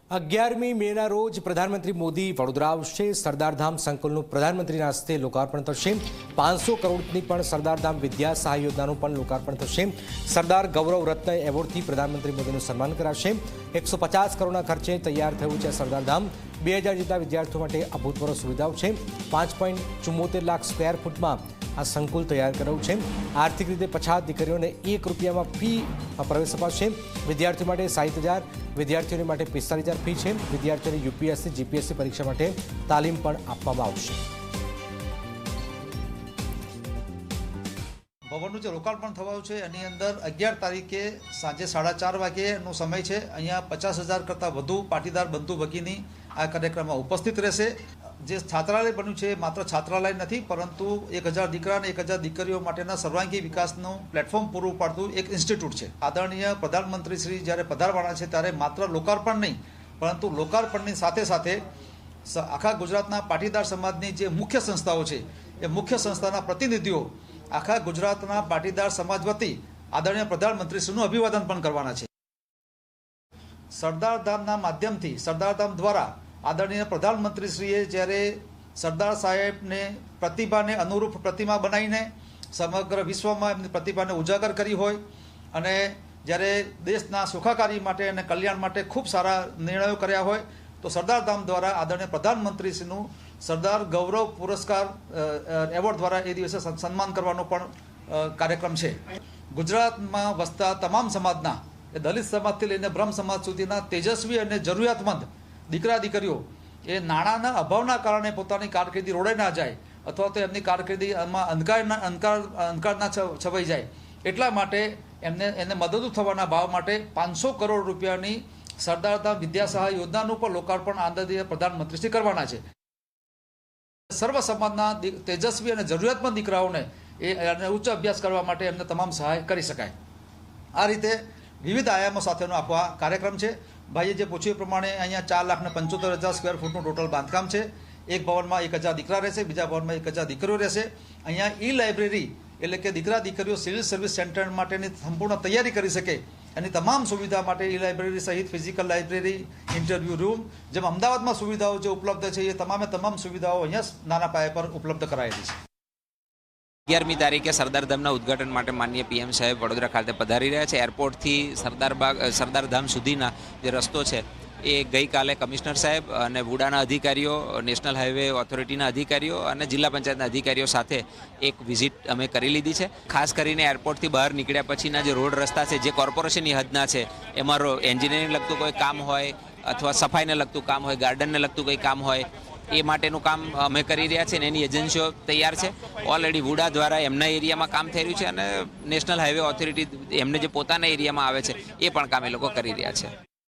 11મી મેના રોજ પ્રધાનમંત્રી મોદી વડોદરા આવશે। સરદારધામ સંકુલનું પ્રધાનમંત્રીના હસ્તે લોકાર્પણ થશે। 500 કરોડની પણ સરદારધામ વિદ્યા સહાય યોજનાનું પણ લોકાર્પણ થશે। સરદાર ગૌરવ રત્ન એવોર્ડથી પ્રધાનમંત્રી મોદીનું સન્માન કરાશે। 150 કરોડના ખર્ચે તૈયાર થયું છે સરદારધામ। 2000 જેટલા વિદ્યાર્થીઓ માટે અભૂતપૂર્વ સુવિધાઓ છે। 5.74 લાખ સ્ક્વેર ફૂટમાં આ સંકુલ તૈયાર કરાયું છે। આર્થિક રીતે પછાત દીકરીઓને ₹1 ફી પ્રવેશ અપાશે। વિદ્યાર્થીઓ માટે 60,000, વિદ્યાર્થીઓને માટે 45,000 ફી છે। વિદ્યાર્થીઓને યુપીએસસી જીપીએસસી પરીક્ષા માટે તાલીમ પણ આપવામાં આવશે। ભવનનું જે લોકાર્પણ થવાનું છે એની અંદર 11 તારીખે સાંજે 4:30 વાગ્યેનો સમય છે। અહીંયા 50,000 કરતાં વધુ પાટીદાર બંધુ ભગીની આ કાર્યક્રમમાં ઉપસ્થિત રહેશે। જે છાત્રાલય બન્યું છે માત્ર છાત્રાલય નથી, પરંતુ 1000 દીકરા અને 1000 દીકરીઓ માટેના સર્વાંગી વિકાસનું પ્લેટફોર્મ પૂરું પાડતું એક ઇન્સ્ટિટ્યૂટ છે। આદરણીય પ્રધાનમંત્રી શ્રી જ્યારે પધારવાના છે ત્યારે માત્ર લોકાર્પણ નહીં, પરંતુ લોકાર્પણની સાથે સાથે આખા ગુજરાતના પાટીદાર સમાજની જે મુખ્ય સંસ્થાઓ છે એ મુખ્ય સંસ્થાના પ્રતિનિધિઓ આખા ગુજરાતના પાટીદાર સમાજ વતી આદરણીય પ્રધાનમંત્રીશ્રીનું અભિવાદન પણ કરવાના છે। સરદારધામના માધ્યમથી સરદારધામ દ્વારા આદરણીય પ્રધાનમંત્રીશ્રીએ જ્યારે સરદાર સાહેબને પ્રતિભાને અનુરૂપ પ્રતિમા બનાવીને સમગ્ર વિશ્વમાં એમની પ્રતિભાને ઉજાગર કરી હોય અને જ્યારે દેશના સુખાકારી માટે અને કલ્યાણ માટે ખૂબ સારા નિર્ણયો કર્યા હોય, તો સરદારધામ દ્વારા આદરણીય પ્રધાનમંત્રીશ્રીનું સરદાર ગૌરવ પુરસ્કાર એવોર્ડ દ્વારા એ દિવસે સન્માન કરવાનો પણ કાર્યક્રમ છે। ગુજરાતમાં વસતા તમામ સમાજના, એ દલિત સમાજથી લઈને બ્રહ્મ સમાજ સુધીના તેજસ્વી અને જરૂરિયાતમંદ દીકરા દીકરીઓ એ નાણાંના અભાવના કારણે પોતાની કારકિર્દી રોડે ના જાય અથવા તો એમની કારકિર્દીમાં અંધકાર ના છવાઈ જાય, એટલા માટે એને મદદરૂપ થવાના ભાવ માટે 500 કરોડ રૂપિયાની સરદારધામ વિદ્યા સહાય યોજનાનું પણ લોકાર્પણ આદરણીય પ્રધાનમંત્રીશ્રી કરવાના છે। સર્વ સમાજના તેજસ્વી અને જરૂરિયાતમંદ દીકરાઓને એ ઉચ્ચ અભ્યાસ કરવા માટે એમને તમામ સહાય કરી શકાય। આ રીતે વિવિધ આયામો સાથેનો આખો કાર્યક્રમ છે। ભાઈએ જે પૂછ્યું એ પ્રમાણે અહીંયા 4,75,000 સ્ક્વેર ફૂટનું ટોટલ બાંધકામ છે। એક ભવનમાં 1000 દીકરા રહેશે, બીજા ભવનમાં 1000 દીકરીઓ રહેશે। અહીંયા લાઇબ્રેરી એટલે કે દીકરા દીકરીઓ સિવિલ સર્વિસ સેન્ટર માટેની સંપૂર્ણ તૈયારી કરી શકે એની તમામ સુવિધા માટે લાઇબ્રેરી સહિત ફિઝિકલ લાઇબ્રેરી, ઇન્ટરવ્યૂ રૂમ, જેમ અમદાવાદમાં સુવિધાઓ જે ઉપલબ્ધ છે એ તમામ સુવિધાઓ અહીંયા નાના પાયા પર ઉપલબ્ધ કરાયેલી છે। 11મી તારીખે સરદારધામના ઉદ્ઘાટન માટે માનનીય પીએમ સાહેબ વડોદરા ખાતે પધારી રહ્યા છે। એરપોર્ટથી સરદારધામ સુધીના જે રસ્તો છે એ ગઈકાલે કમિશનર સાહેબ અને વુડાના અધિકારીઓ, નેશનલ હાઈવે ઓથોરિટીના અધિકારીઓ અને જિલ્લા પંચાયતના અધિકારીઓ સાથે એક વિઝિટ અમે કરી લીધી છે। ખાસ કરીને એરપોર્ટથી બહાર નીકળ્યા પછીના જે રોડ રસ્તા છે જે કોર્પોરેશનની હદના છે, એમાં એન્જિનિયરિંગ લગતું કોઈ કામ હોય અથવા સફાઈને લગતું કામ હોય, ગાર્ડનને લગતું કોઈ કામ હોય, એ માટેનું કામ અમે કરી રહ્યા છીએ અને એની એજન્સીઓ તૈયાર છે। ઓલરેડી વુડા દ્વારા એમના એરિયામાં કામ થઈ રહ્યું છે અને નેશનલ હાઈવે ઓથોરિટી એમને જે પોતાના એરિયામાં આવે છે એ પણ કામ એ લોકો કરી રહ્યા છે।